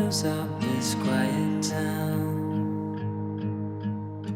shadows of this quiet town.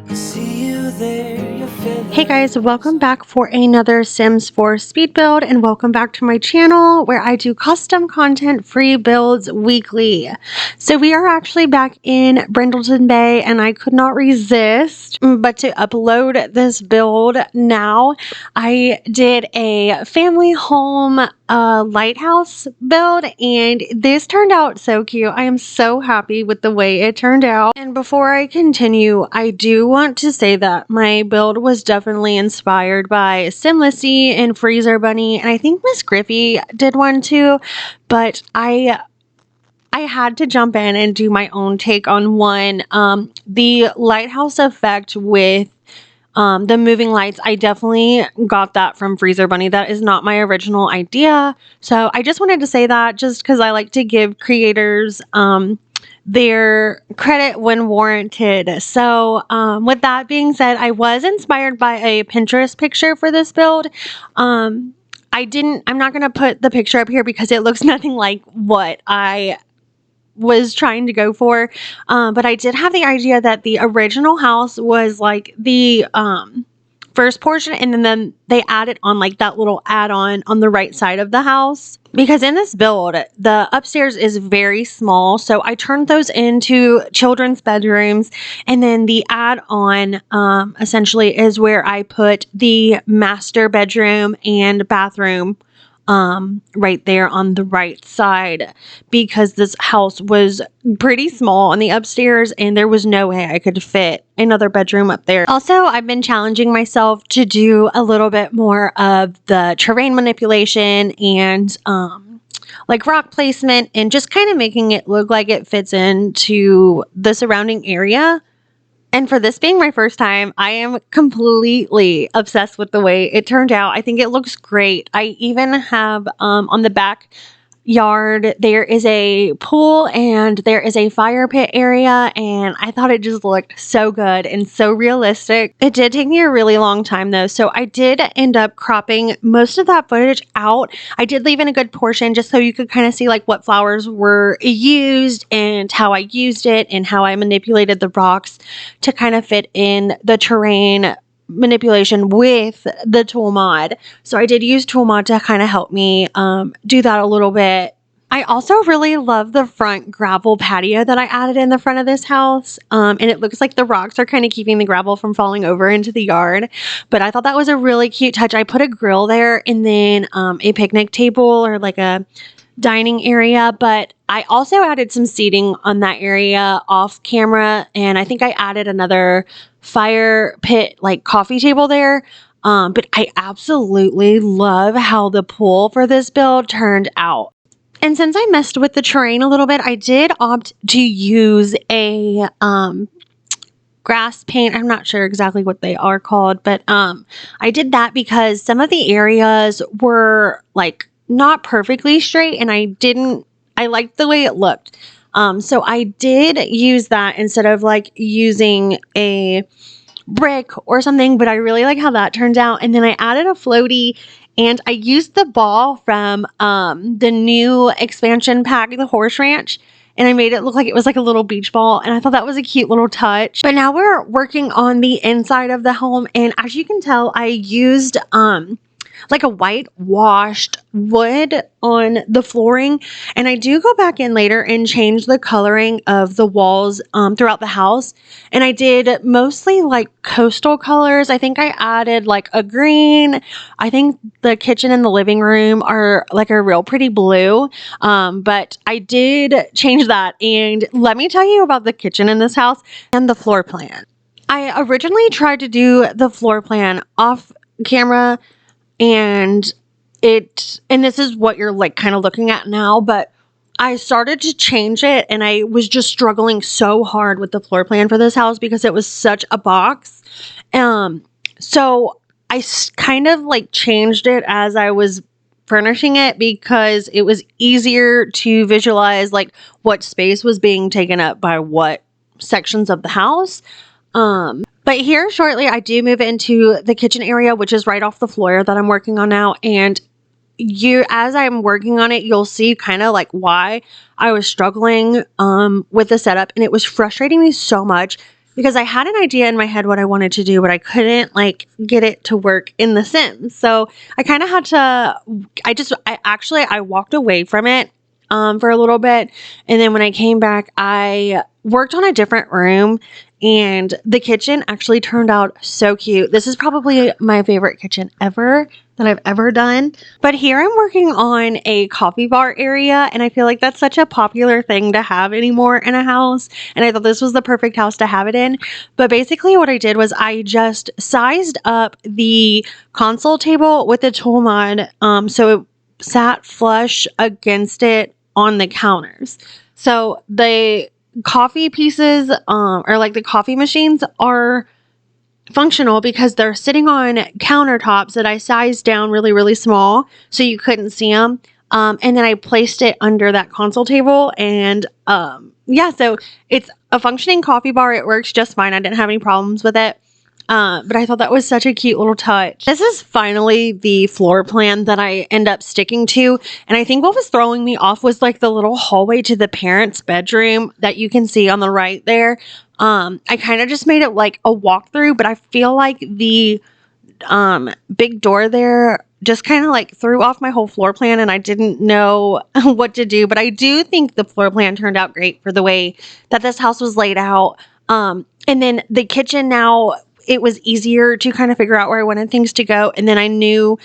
I see you there, your feathers. Hey guys, welcome back for another Sims 4 speed build, and welcome back to my channel where I do custom content free builds weekly. So we are actually back in Brindleton Bay, and I could not resist but to upload this build now. I did a family home Lighthouse build, and this turned out so cute. I am so happy with the way it turned out. And before I continue, I do want to say that my build was definitely inspired by Simlissy and Freezer Bunny, and I think Miss Griffey did one too, but I had to jump in and do my own take on one. The lighthouse effect with the moving lights, I definitely got that from Freezer Bunny. That is not my original idea. So I just wanted to say that just because I like to give creators their credit when warranted. So with that being said, I was inspired by a Pinterest picture for this build. I'm not going to put the picture up here because it looks nothing like what I was trying to go for, but I did have the idea that the original house was like the first portion, and then they added on like that little add-on on the right side of the house, because in this build the upstairs is very small, so I turned those into children's bedrooms, and then the add-on essentially is where I put the master bedroom and bathroom right there on the right side, because this house was pretty small on the upstairs and there was no way I could fit another bedroom up there. Also, I've been challenging myself to do a little bit more of the terrain manipulation and like rock placement, and just kind of making it look like it fits into the surrounding area. And for this being my first time, I am completely obsessed with the way it turned out. I think it looks great. I even have on the back yard, there is a pool and there is a fire pit area, and I thought it just looked so good and so realistic. It did take me a really long time though, so I did end up cropping most of that footage out. I did leave in a good portion just so you could kind of see like what flowers were used and how I used it and how I manipulated the rocks to kind of fit in the terrain manipulation with the tool mod. So I did use tool mod to kind of help me do that a little bit. I also really love the front gravel patio that I added in the front of this house. And it looks like the rocks are kind of keeping the gravel from falling over into the yard. But I thought that was a really cute touch. I put a grill there and then a picnic table or like a dining area, but I also added some seating on that area off camera, and I think I added another fire pit like coffee table there. But I absolutely love how the pool for this build turned out. And since I messed with the terrain a little bit, I did opt to use a grass paint. I'm not sure exactly what they are called, but I did that because some of the areas were like not perfectly straight, and I liked the way it looked. So I did use that instead of like using a brick or something, but I really like how that turned out. And then I added a floaty, and I used the ball from the new expansion pack, the Horse Ranch, and I made it look like it was like a little beach ball, and I thought that was a cute little touch. But now we're working on the inside of the home, and as you can tell, I used like a whitewashed wood on the flooring, and I do go back in later and change the coloring of the walls throughout the house, and I did mostly like coastal colors. I think I added like a green. I think the kitchen and the living room are like a real pretty blue, but I did change that. And let me tell you about the kitchen in this house and the floor plan. I originally tried to do the floor plan off camera, and this is what you're like kind of looking at now, but I started to change it, and I was just struggling so hard with the floor plan for this house because it was such a box. So I kind of like changed it as I was furnishing it because it was easier to visualize like what space was being taken up by what sections of the house. But here shortly, I do move into the kitchen area, which is right off the floor that I'm working on now. And as I'm working on it, you'll see kind of like why I was struggling with the setup, and it was frustrating me so much because I had an idea in my head what I wanted to do, but I couldn't like get it to work in The Sims. So I kind of had to, I walked away from it for a little bit. And then when I came back, I worked on a different room, and the kitchen actually turned out so cute. This is probably my favorite kitchen ever that I've ever done. But here I'm working on a coffee bar area, and I feel like that's such a popular thing to have anymore in a house. And I thought this was the perfect house to have it in. But basically what I did was I just sized up the console table with the tool mod so it sat flush against it on the counters. So the coffee pieces or like the coffee machines are functional because they're sitting on countertops that I sized down really, really small so you couldn't see them. And then I placed it under that console table, and yeah, so it's a functioning coffee bar. It works just fine. I didn't have any problems with it. But I thought that was such a cute little touch. This is finally the floor plan that I end up sticking to. And I think what was throwing me off was like the little hallway to the parents' bedroom that you can see on the right there. I kind of just made it like a walkthrough, but I feel like the big door there just kind of like threw off my whole floor plan, and I didn't know what to do. But I do think the floor plan turned out great for the way that this house was laid out. And then the kitchen now, it was easier to kind of figure out where I wanted things to go. And then I knew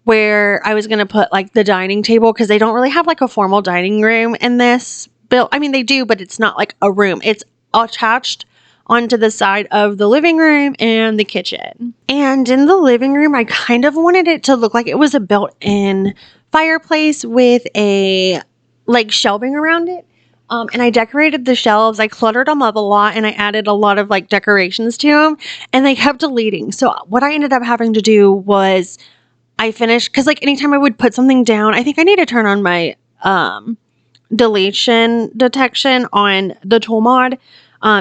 where I was going to put like the dining table, because they don't really have like a formal dining room in this build. I mean, they do, but it's not like a room. It's attached onto the side of the living room and the kitchen. And in the living room, I kind of wanted it to look like it was a built-in fireplace with a like shelving around it. And I decorated the shelves. I cluttered them up a lot, and I added a lot of like decorations to them, and they kept deleting. So what I ended up having to do was I finished, because like anytime I would put something down, I think I need to turn on my deletion detection on the tool mod,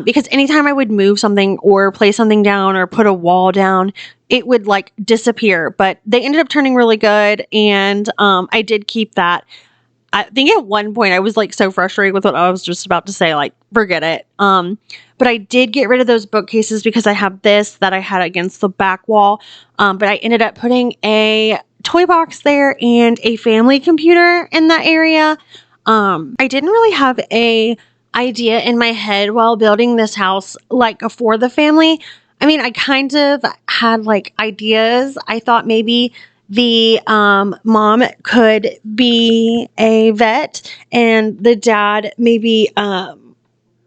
because anytime I would move something or place something down or put a wall down, it would like disappear. But they ended up turning really good, and I did keep that. I think at one point I was like so frustrated with what I was just about to say, like, forget it. But I did get rid of those bookcases because I have this that I had against the back wall. But I ended up putting a toy box there and a family computer in that area. I didn't really have a idea in my head while building this house, like for the family. I mean, I kind of had like ideas. I thought maybe the mom could be a vet, and the dad maybe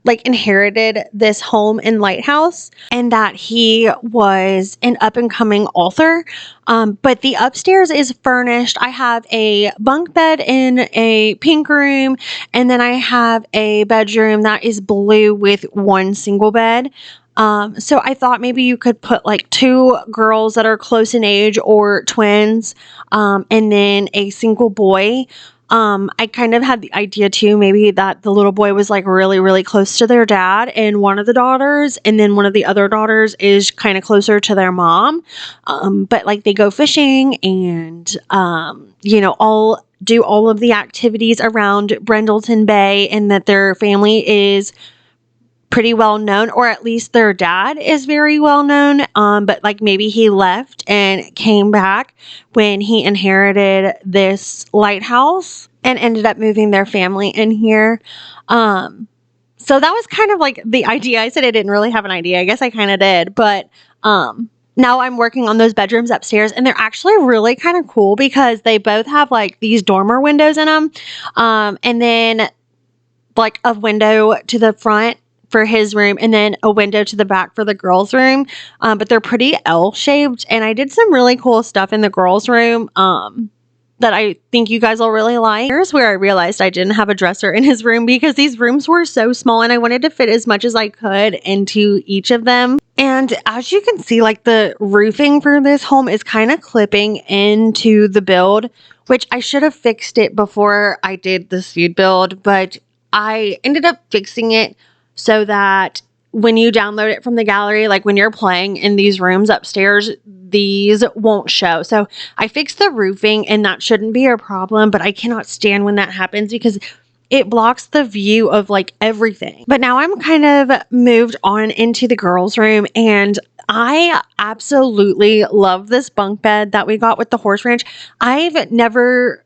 like inherited this home in Lighthouse, and that he was an up and coming author. But the upstairs is furnished. I have a bunk bed in a pink room, and then I have a bedroom that is blue with one single bed. So I thought maybe you could put like two girls that are close in age or twins, and then a single boy. I kind of had the idea too, maybe that the little boy was like really, really close to their dad and one of the daughters, and then one of the other daughters is kind of closer to their mom. But like they go fishing and, all do all of the activities around Brindleton Bay, and that their family is pretty well known, or at least their dad is very well known. But like maybe he left and came back when he inherited this lighthouse and ended up moving their family in here. So that was kind of like the idea. I said I didn't really have an idea. I guess I kind of did, but now I'm working on those bedrooms upstairs, and they're actually really kind of cool because they both have like these dormer windows in them, and then like a window to the front for his room, and then a window to the back for the girls' room. But they're pretty L-shaped, and I did some really cool stuff in the girls' room that I think you guys will really like. Here's where I realized I didn't have a dresser in his room, because these rooms were so small and I wanted to fit as much as I could into each of them. And as you can see, like the roofing for this home is kind of clipping into the build, which I should have fixed it before I did the speed build, but I ended up fixing it so that when you download it from the gallery, like when you're playing in these rooms upstairs, these won't show. So I fixed the roofing and that shouldn't be a problem, but I cannot stand when that happens because it blocks the view of like everything. But now I'm kind of moved on into the girls' room, and I absolutely love this bunk bed that we got with the horse ranch. I never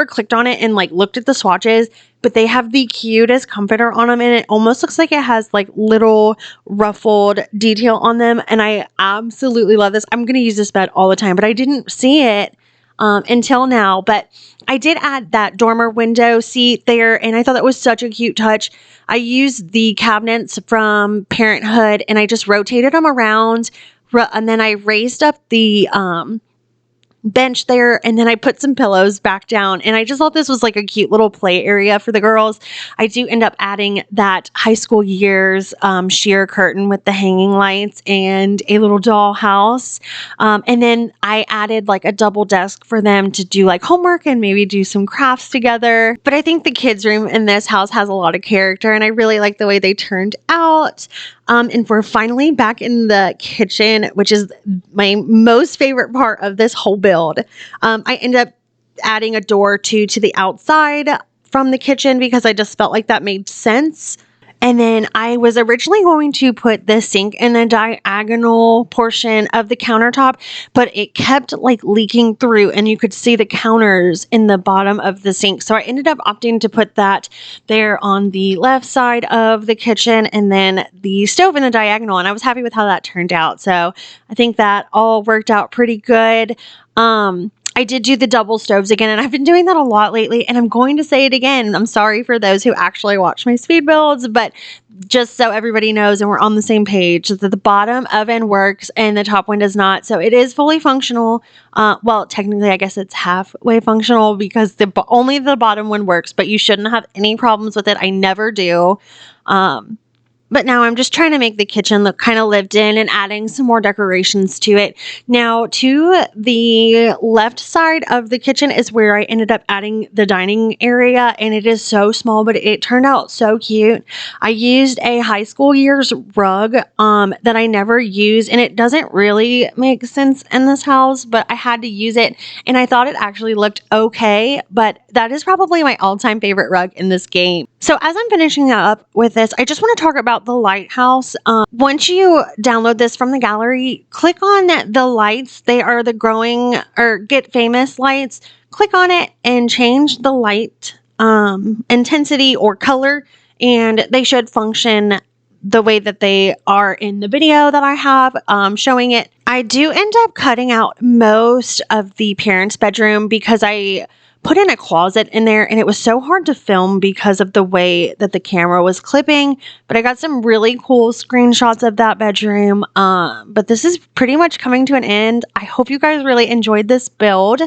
clicked on it and like looked at the swatches, but they have the cutest comforter on them, and it almost looks like it has like little ruffled detail on them. And I absolutely love this. I'm going to use this bed all the time, but I didn't see it until now. But I did add that dormer window seat there, and I thought that was such a cute touch. I used the cabinets from Parenthood, and I just rotated them around, and then I raised up the bench there, and then I put some pillows back down, and I just thought this was like a cute little play area for the girls. I do end up adding that high school years sheer curtain with the hanging lights and a little doll house, and then I added like a double desk for them to do like homework and maybe do some crafts together. But I think the kids room in this house has a lot of character, and I really like the way they turned out. And we're finally back in the kitchen, which is my most favorite part of this whole build. I ended up adding a door or two to the outside from the kitchen because I just felt like that made sense. And then I was originally going to put the sink in the diagonal portion of the countertop, but it kept like leaking through and you could see the counters in the bottom of the sink. So I ended up opting to put that there on the left side of the kitchen and then the stove in the diagonal. And I was happy with how that turned out. So I think that all worked out pretty good. I did do the double stoves again, and I've been doing that a lot lately, and I'm going to say it again. I'm sorry for those who actually watch my speed builds, but just so everybody knows and we're on the same page, that the bottom oven works and the top one does not. So it is fully functional. Well, technically, I guess it's halfway functional because only the bottom one works, but you shouldn't have any problems with it. I never do. But now I'm just trying to make the kitchen look kind of lived in and adding some more decorations to it. Now, to the left side of the kitchen is where I ended up adding the dining area, and it is so small, but it turned out so cute. I used a high school years rug that I never use, and it doesn't really make sense in this house, but I had to use it, and I thought it actually looked okay, but that is probably my all-time favorite rug in this game. So as I'm finishing up with this, I just want to talk about the Lighthouse. Once you download this from the gallery, click on the lights. They are the growing or get famous lights. Click on it and change the light intensity or color, and they should function the way that they are in the video that I have showing it. I do end up cutting out most of the parents' bedroom because I put in a closet in there and it was so hard to film because of the way that the camera was clipping, but I got some really cool screenshots of that bedroom. But this is pretty much coming to an end. I hope you guys really enjoyed this build.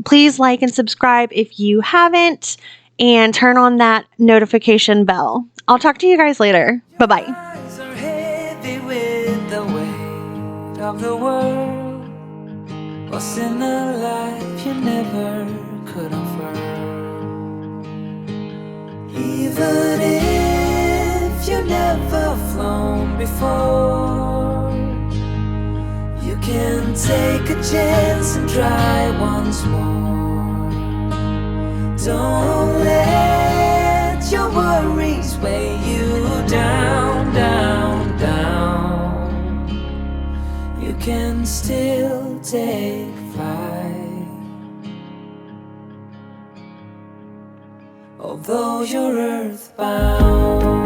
Please like and subscribe if you haven't, and turn on that notification bell. I'll talk to you guys later. Bye-bye. Eyes are heavy with the weight of the world. What's in the life you never could afford? Even if you never flown before, you can take a chance and try once more. Don't let your worries weigh you down, down, down. You can still take flight, although you're earthbound.